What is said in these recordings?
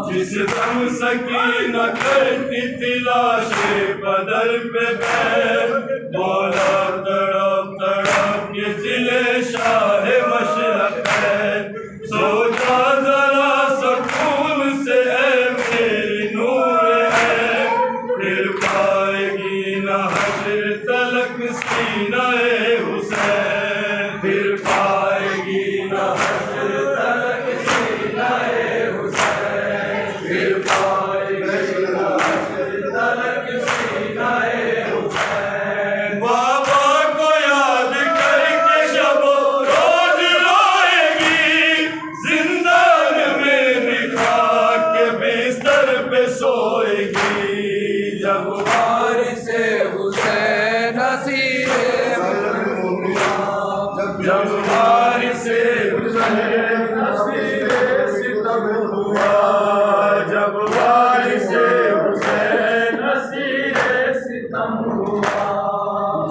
जिस दम सकीना करती थी लाशे पर दर पे बैठ बोला तड़प तड़प के जिले शाह मशरक है। सो जा जरा सुकून से है मेरी नूर है, फिर पाएगी न हश्र तलक सीना-ए हुसैन, फिर पाएगी न हश्र तलक सीना-ए हुसैन, फिर पाएगी न हश्र तलक सीना-ए हुसैन। बाबा को याद करके शब रोज रोएगी, जिंदान में दिखा के बिस्तर पे सोएगी। जब वारिसे हुसैन नसीरे जब वारिसे हुसैन नसीरे सितम हुआ, जब वारिसे हुसैन नसीरे सितम हुआ,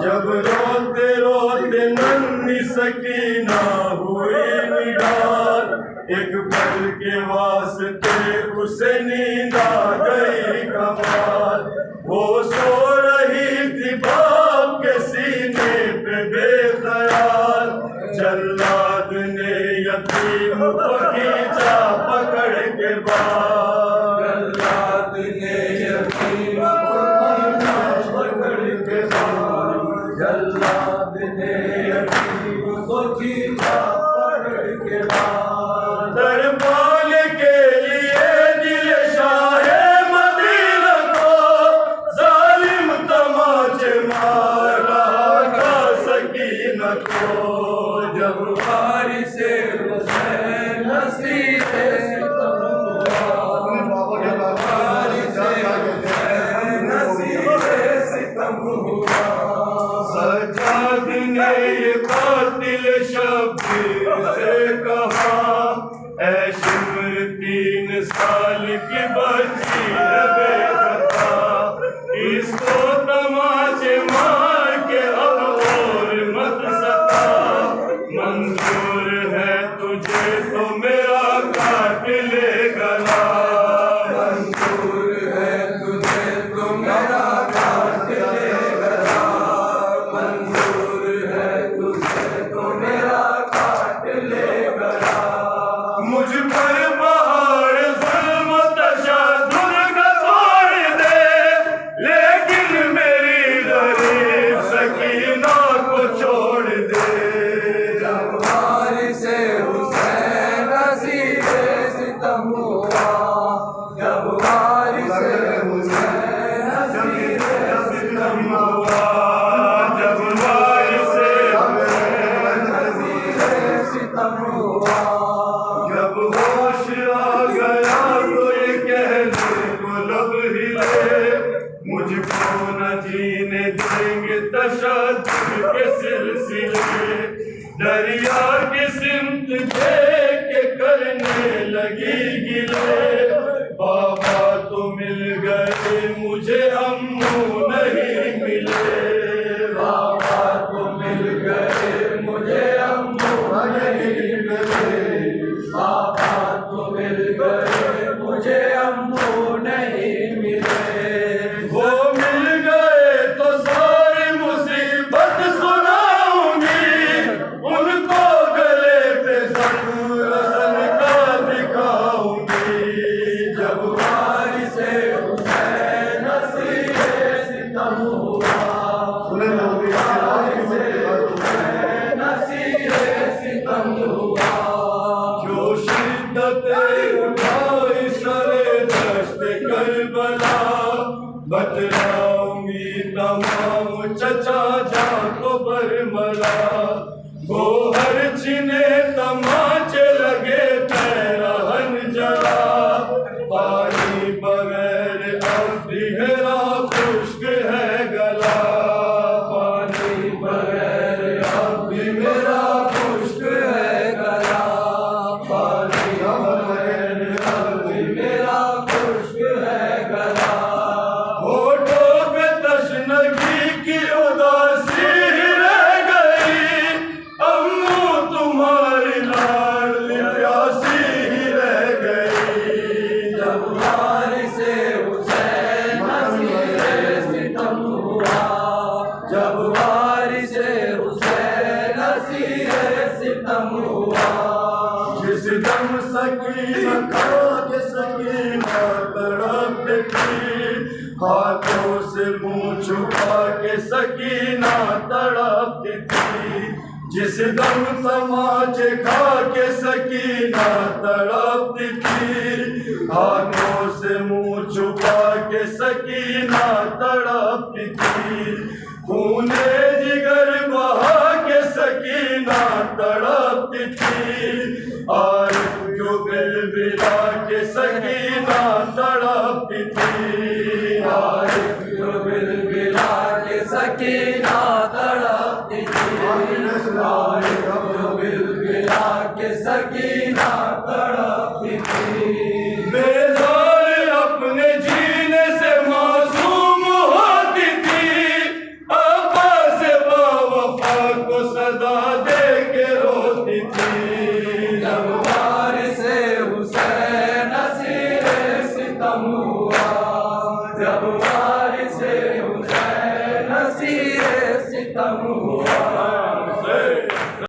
जब रोते रोते नन्ही सकीना हुई निडार, एक पल के वास्ते उसे नींद आ गई कमाल। वो सो रही थी बाप के सीने पे बेखयाल, जल्लाद ने यतीम को खींचा पकड़ के बाल, जल्लाद ने यतीम को खींचा पकड़ के बाल, जल्लाद ने यतीम को खींचा पकड़ के बाल। दरबार के लिए दिल शाहे मदीना को जालिम तमाचे मार रहा था सकीना को। जब वारिसे हुसैन नसीरे सितम हुआ, जब वारिसे हुसैन नसीरे सितम हुआ, सज्जाद ने ये कातिल शब्द से कहा, ऐ शिमर 3 साल की बच्ची है बेखता, इसको तमाचे मार के अब और मत सता। मंजूर है तुझे तो मेरा काट ले गला, मंजूर है तुझे तो मेरा काट ले गला, मंजूर है तुझे तो मेरा काट ले गला। मुझ पर पहाड़ ज़ुल्म तशद्दुद का तोड़ दे, लेकिन मेरी गरीब सकीना को छोड़ दे। जब वारिसे हुसैन नसीरे सितम हुआ, जब वारिसे हुसैन नसीरे सितम हुआ, जब वारिसे हुसैन नसीरे सितम हुआ, जब होश आ गया तो ये कहने को लब हिले, मुझको न जीने देंगे तशद्दुद के सिलसिले। दरिया की सिमत देख के करने लगी गिले, बाबा तो मिल गए मुझे अम्मू नहीं मिले, बाबा तो मिल गए मुझे अम्मू नहीं मिले, बाबा तो मिल गए मुझे अम्मू नहीं मिले। वो मिल गए तो सारी मुसीबत सुनाऊंगी, उनको गले पे रसन का दिखाऊंगी। जब वारिसे हुसैन नसीरे सितम हुआ, वारिसे हुसैन नसीरे सितम हुआ, जो शिद्दतें उठाई सरे दश्त करबला, बतलाऊंगी तमाम चचा जान को बरमला। वो हर छिने तमाचे लगे पैरहन जला, पानी बगैर अब भी गहरा खुश्क है गला, पानी बगैर अब भी मेरा खुश्क है गला, पानी बगैर अब भी मेरा खुश्क है गला। होठों पे तशनगी की उदासी रह गई, अम्मू तुम्हारी लाडली प्यासी ही रह गई। जब वारिसे हुसैन नसीरे सितम जब वारिस हुसैन असीरे सितम हुआ। जिस दम सकीना खाके सकीना तड़पती थी, हाथों से मुंह छुपा के सकीना तड़पती थी। जिस दम तमाचे खा के सकीना तड़पती थी, हाथों से मुंह छुपा के सकीना तड़पती थी। खूने जिगर बहा के सकीना तड़पती थी, और जो बिलबिला के सकीना तड़पती थी। और जो बिलबिला के सकीना तड़पती थी। और जो बिलबिला के सकीना तड़पती थी। बेजार अपने जीने से मासूम होती थी, आपा से बावफा को सदा दे के रोती थी। जब वारिस हुसैन असीरे सितम हुआ। जब वारिस हुसैन असीरे सितम हुआ।